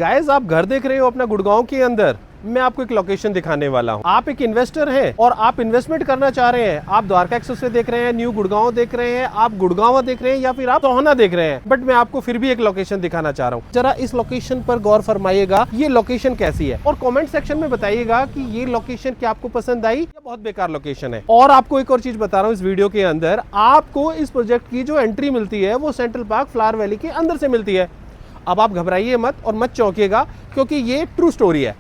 Guys आप घर देख रहे हो अपना गुड़गांव के अंदर। मैं आपको एक लोकेशन दिखाने वाला हूँ। आप एक इन्वेस्टर हैं और आप इन्वेस्टमेंट करना चाह रहे हैं। आप द्वारका एक्सप्रेस वे देख रहे हैं, न्यू गुड़गांव देख रहे हैं, आप गुड़गांव देख रहे हैं या फिर आप सोहना देख रहे हैं, बट मैं आपको फिर भी एक लोकेशन दिखाना चाह रहा हूँ। जरा इस लोकेशन पर गौर फरमाइएगा, ये लोकेशन कैसी है और कमेंट सेक्शन में बताइएगा कि ये लोकेशन क्या आपको पसंद आई या बहुत बेकार लोकेशन है। और आपको एक और चीज बता रहा हूँ, इस वीडियो के अंदर आपको इस प्रोजेक्ट की जो एंट्री मिलती है वो सेंट्रल पार्क फ्लावर वैली के अंदर से मिलती है। अब आप घबराइए मत और मत चौंकिएगा, क्योंकि ये ट्रू स्टोरी है।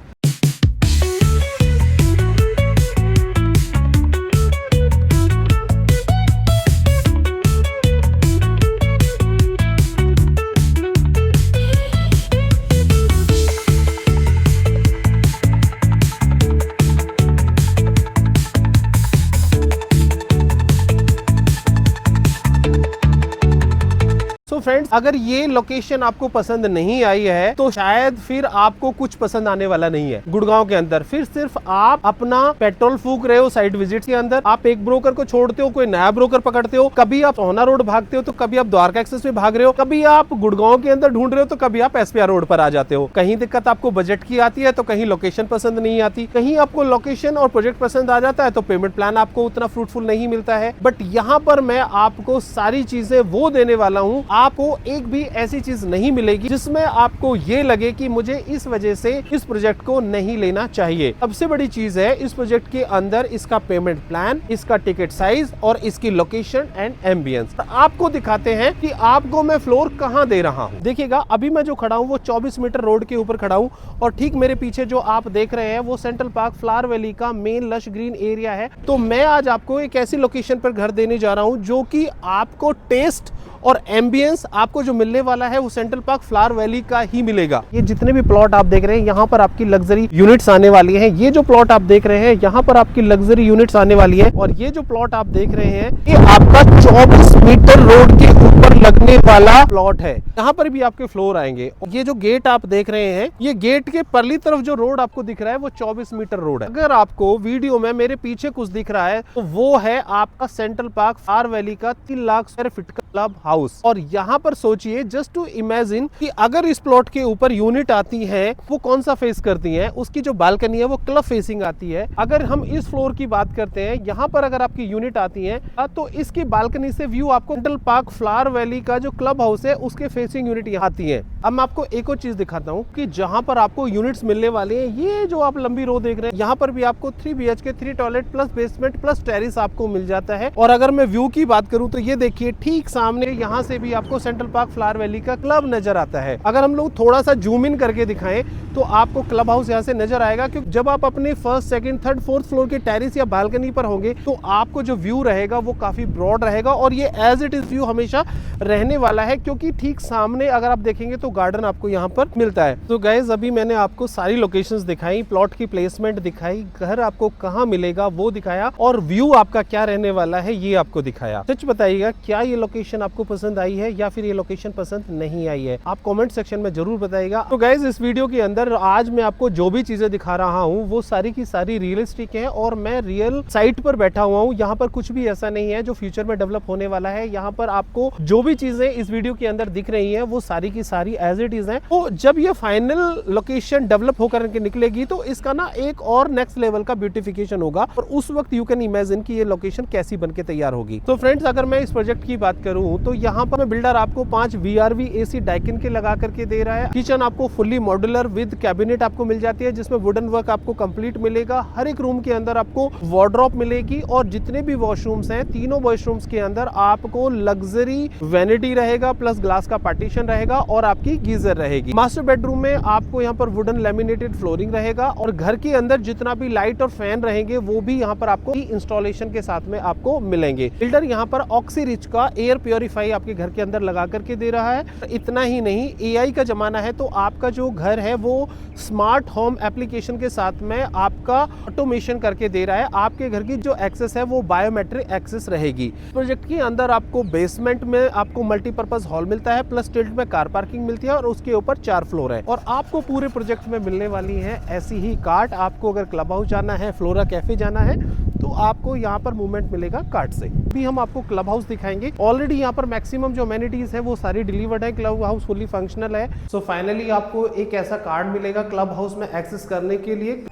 फ्रेंड्स, अगर ये लोकेशन आपको पसंद नहीं आई है तो शायद फिर आपको कुछ पसंद आने वाला नहीं है। गुड़गांव के अंदर फिर सिर्फ आप अपना पेट्रोल फूक रहे हो साइट विजिट के अंदर। आप एक ब्रोकर को छोड़ते हो, कोई नया ब्रोकर पकड़ते हो, कभी आप सोहना रोड भागते हो तो कभी आप द्वारका एक्सप्रेस में भाग रहे हो, कभी आप गुड़गांव के अंदर ढूंढ रहे हो तो कभी आप एसपीआर रोड पर आ जाते हो। कहीं दिक्कत आपको बजट की आती है तो कहीं लोकेशन पसंद नहीं आती, कहीं आपको लोकेशन और प्रोजेक्ट पसंद आ जाता है तो पेमेंट प्लान आपको उतना फ्रूटफुल नहीं मिलता है। बट यहाँ पर मैं आपको सारी चीजें वो देने वाला हूँ, आपको एक भी ऐसी चीज नहीं मिलेगी जिसमें आपको ये लगे कि मुझे इस वजह से इस प्रोजेक्ट को नहीं लेना चाहिए। सबसे बड़ी चीज है इस प्रोजेक्ट के अंदर इसका पेमेंट प्लान, इसका टिकट साइज और इसकी लोकेशन एंड एम्बियंस। आपको दिखाते हैं कि आपको मैं फ्लोर कहां दे रहा हूं। देखिएगा, अभी मैं जो खड़ा हूं वो 24 मीटर रोड के ऊपर खड़ा हूं और ठीक मेरे पीछे जो आप देख रहे हैं वो सेंट्रल पार्क फ्लावर वैली का मेन लश ग्रीन एरिया है। तो मैं आज आपको एक ऐसी लोकेशन पर घर देने जा रहा हूं जो कि आपको टेस्ट और एम्बियंस आपको जो मिलने वाला है वो सेंट्रल पार्क फ्लावर वैली का ही मिलेगा। ये जितने भी प्लॉट आप देख रहे हैं यहाँ पर आपकी लग्जरी यूनिट्स आने वाली हैं। ये जो प्लॉट आप देख रहे हैं यहाँ पर आपकी लग्जरी यूनिट्स आने वाली है। और ये जो प्लॉट आप देख रहे हैं ये आपका 24 मीटर रोड के ऊपर लगने वाला प्लॉट है। यहाँ पर भी आपके फ्लोर आएंगे। ये जो गेट आप देख रहे हैं, ये गेट के परली तरफ जो रोड आपको दिख रहा है वो 24 मीटर रोड है। अगर आपको वीडियो में मेरे पीछे कुछ दिख रहा है तो वो है आपका सेंट्रल पार्क फ्लावर वैली का 3 लाख स्क्वायर फीट का क्लब हाउस। और यहाँ पर सोचिए, जस्ट टू इमेजिन कि अगर इस प्लॉट के ऊपर यूनिट आती है वो कौन सा फेस करती है, उसकी जो बालकनी है वो क्लब फेसिंग आती है। अगर हम इस फ्लोर की बात करते हैं, यहाँ पर अगर आपकी यूनिट आती है तो इसकी बालकनी से व्यू आपको सेंट्रल पार्क फ्लावर वैली का जो क्लब हाउस है उसके फेसिंग यूनिट यहाँ आती है। अब मैं आपको एक और चीज दिखाता हूँ कि जहाँ पर आपको यूनिट्स मिलने वाले हैं, ये जो आप लंबी रो देख रहे हैं यहाँ पर भी आपको 3 BHK 3 toilet plus basement plus terrace आपको मिल जाता है। और अगर मैं व्यू की बात करूँ तो ये देखिए, ठीक सामने यहाँ से भी आपको सेंट्रल पार्क फ्लावर वैली का क्लब नजर आता है। अगर हम लोग थोड़ा सा जूम इन करके दिखाएं तो आपको क्लब हाउस यहाँ से नजर आएगा, क्योंकि जब आप अपने first, second, third, fourth floor के टेरिस या बालकनी पर होंगे तो आपको जो व्यू रहेगा वो काफी ब्रॉड रहेगा और ये एज इट इज व्यू हमेशा रहने वाला है, क्योंकि ठीक सामने अगर आप देखेंगे तो गार्डन आपको यहाँ पर मिलता है। तो गाइज, अभी मैंने आपको सारी लोकेशंस दिखाई, प्लॉट की प्लेसमेंट दिखाई, घर आपको कहाँ मिलेगा वो दिखाया और व्यू आपका क्या रहने वाला है ये आपको दिखाया। सच बताइएगा, क्या ये लोकेशन आपको पसंद आई है या फिर ये लोकेशन पसंद नहीं आई है? आप कमेंट सेक्शन में जरूर बताइएगा। तो गाइज, इस वीडियो के अंदर आज मैं आपको जो भी चीजें दिखा रहा हूँ वो सारी की सारी रियलिस्टिक है और मैं रियल साइट पर बैठा हुआ हूँ। यहाँ पर कुछ भी ऐसा नहीं है जो फ्यूचर में डेवलप होने वाला है। यहाँ पर आपको जो भी चीजें इस वीडियो के अंदर दिख रही है वो सारी की सारी एज इट इज है। तो जब ये फाइनल लोकेशन डेवलप होकर के निकलेगी तो इसका ना एक और नेक्स्ट लेवल का ब्यूटिफिकेशन होगा और उस वक्त यू कैन इमेजिन कि ये लोकेशन कैसी बनके तैयार होगी। तो फ्रेंड्स, अगर मैं इस प्रोजेक्ट की बात करूं तो यहाँ पर बिल्डर आपको 5 VRV AC डाइकिन के लगा करके दे रहा है। किचन आपको फुल्ली मॉड्यूलर विद कैबिनेट आपको मिल जाती है, जिसमें वुडन वर्क आपको कंप्लीट मिलेगा। हर एक रूम के अंदर आपको वार्डरोब मिलेगी और जितने भी वॉशरूम्स हैं, तीनों वॉशरूम्स के अंदर आपको लग्जरी वैनिटी रहेगा प्लस ग्लास का पार्टीशन रहेगा और आपकी गीजर रहेगी। मास्टर बेडरूम में आपको यहाँ पर वुडन लैमिनेटेड फ्लोरिंग रहेगा और घर के अंदर जितना भी लाइट और फैन रहेंगे वो भी यहाँ पर आपको इंस्टॉलेशन के साथ में आपको मिलेंगे। बिल्डर यहाँ पर ऑक्सीरिच का एयर प्योरीफाई आपके घर के अंदर लगा करके दे रहा है। इतना ही नहीं, AI का जमाना है तो आपका जो घर है वो स्मार्ट होम एप्लीकेशन के साथ में आपका ऑटोमेशन करके दे रहा है। आपके घर की जो एक्सेस है वो बायोमेट्रिक एक्सेस रहेगी। प्रोजेक्ट के अंदर आपको बेसमेंट में आपको मल्टीपर्पज हॉल मिलता है प्लस टिल्ट में कार पार्किंग मिलती है और उसके ऊपर 4 फ्लोर है। और आपको पूरे प्रोजेक्ट में मिलने वाली है ऐसी ही कार्ट। आपको अगर क्लब हाउस जाना है, फ्लोरा कैफे जाना है तो आपको यहाँ पर मूवमेंट मिलेगा कार्ड से। भी हम आपको क्लब हाउस दिखाएंगे। ऑलरेडी यहाँ पर मैक्सिमम जो अमेनिटीज है वो सारी डिलीवर्ड है, क्लब हाउस फुली फंक्शनल है। सो फाइनली आपको एक ऐसा कार्ड मिलेगा क्लब हाउस में एक्सेस करने के लिए।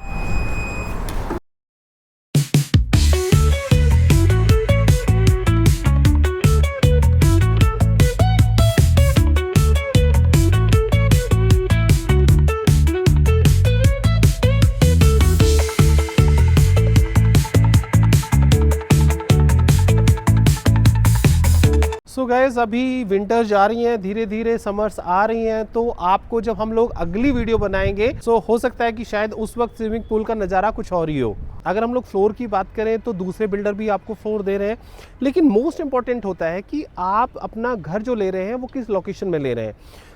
सो गाइस, अभी विंटर जा रही हैं, धीरे धीरे समर्स आ रही हैं, तो आपको जब हम लोग अगली वीडियो बनाएंगे सो हो सकता है कि शायद उस वक्त स्विमिंग पूल का नज़ारा कुछ और ही हो। अगर हम लोग फ्लोर की बात करें तो दूसरे बिल्डर भी आपको फ्लोर दे रहे हैं, लेकिन मोस्ट इंपॉर्टेंट होता है कि आप अपना घर जो ले रहे हैं वो किस लोकेशन में ले रहे हैं।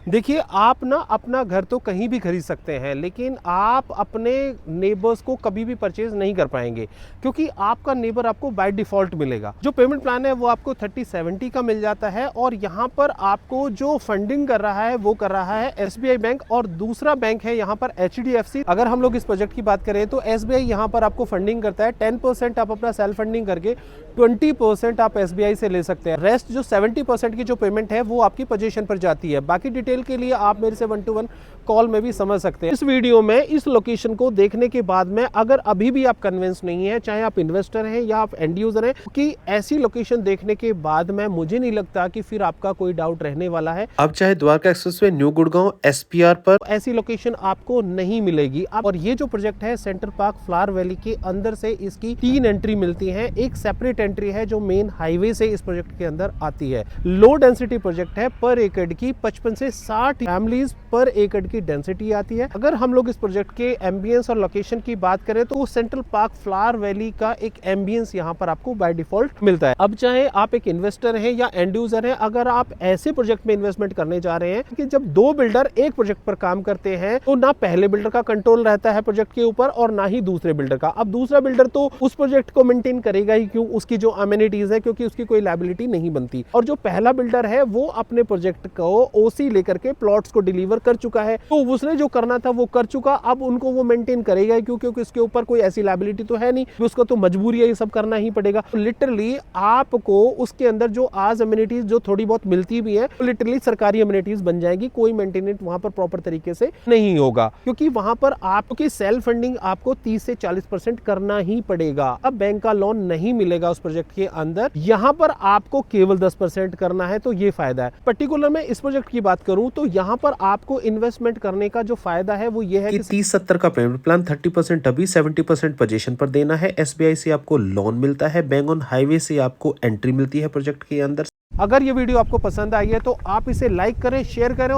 देखिए, आप ना अपना घर तो कहीं भी खरीद सकते हैं, लेकिन आप अपने नेबर्स को कभी भी परचेज नहीं कर पाएंगे, क्योंकि आपका नेबर आपको बाय डिफॉल्ट मिलेगा। जो पेमेंट प्लान है वो आपको 30/70 का मिल जाता है, और यहाँ पर आपको जो फंडिंग कर रहा है वो कर रहा है SBI बैंक, और दूसरा बैंक है यहाँ पर HDFC। अगर हम लोग इस प्रोजेक्ट की बात करें तो SBI यहाँ पर आपको फंडिंग करता है। 10% आप अपना सेल्फ फंडिंग करके 20% आप SBI से ले सकते हैं। रेस्ट जो 70% की जो पेमेंट है वो आपकी पोजीशन पर जाती है। बाकी डिटेल के लिए आप मेरे से 1-to-1 कॉल में भी समझ सकते हैं। इस वीडियो में इस लोकेशन को देखने के बाद में अगर अभी भी आप कन्विंस नहीं है, चाहे आप इन्वेस्टर हैं या आप एंड यूजर हैं, कि ऐसी लोकेशन देखने के बाद में मुझे नहीं लगता कि फिर आपका कोई डाउट रहने वाला है। अब चाहे Dwarka expressway new Gurgaon SPR पर ऐसी लोकेशन आपको नहीं मिलेगी। और ये जो प्रोजेक्ट है सेंटर पार्क फ्लावर वैली के अंदर से इसकी 3 एंट्री मिलती है। एक सेपरेट एंट्री है जो मेन हाईवे से इस प्रोजेक्ट के अंदर आती है। लो डेंसिटी प्रोजेक्ट है, पर एकड़ की 55 से 60 फैमिलीज पर एकड़ की डेंसिटी आती है। अगर हम लोग इस प्रोजेक्ट के एम्बियंस और लोकेशन की बात करें तो सेंट्रल पार्क फ्लावर वैली का एक एम्बियंस यहाँ पर आपको बाय डिफॉल्ट मिलता है। अब चाहे आप एक इन्वेस्टर हैं या एंड यूजर हैं, अगर आप ऐसे प्रोजेक्ट में इन्वेस्टमेंट करने जा रहे हैं कि जब 2 बिल्डर एक प्रोजेक्ट पर काम करते हैं तो ना पहले बिल्डर का कंट्रोल रहता है प्रोजेक्ट के ऊपर और ना ही दूसरे बिल्डर का। अब दूसरा बिल्डर तो उस प्रोजेक्ट को मेंटेन करेगा ही क्यों, उसकी जो अमेनिटीज है, क्योंकि उसकी कोई लायबिलिटी नहीं बनती। और जो पहला बिल्डर है वो अपने प्रोजेक्ट को OC लेकर के प्लॉट्स को डिलीवर कर चुका है, तो उसने जो करना था वो कर चुका। अब उनको वो मेंटेन करेगा ही क्यों, क्योंकि उसके ऊपर कोई ऐसी लायबिलिटी तो है नहीं, उसको तो मजबूरी है ये सब करना ही पड़ेगा। तो लिटरली आपको उसके अंदर जो आज अमेनिटीज जो थोड़ी बहुत मिलती भी है, तो लिटरली सरकारी अमेनिटीज बन जाएगी। कोई मेंटेनेंस वहां पर प्रॉपर तरीके से नहीं होगा, क्योंकि वहां पर आपकी सेल्फ फंडिंग आपको 30 से 40% करना ही पड़ेगा। अब बैंक का लोन नहीं मिलेगा उस प्रोजेक्ट के अंदर, यहाँ पर आपको केवल 10% करना है, तो ये फायदा है। पर्टिकुलर में इस प्रोजेक्ट की बात करूं तो यहाँ पर आपको इन्वेस्टमेंट करने का जो फायदा है वो ये है कि 30-70 का पेमेंट प्लान, 30% अभी, 70% पोजीशन पर देना है। SBI से आपको लोन मिलता है, बैंक ऑन हाईवे से आपको एंट्री मिलती है प्रोजेक्ट के अंदर। अगर ये वीडियो आपको पसंद आई है तो आप इसे लाइक करें, शेयर करें।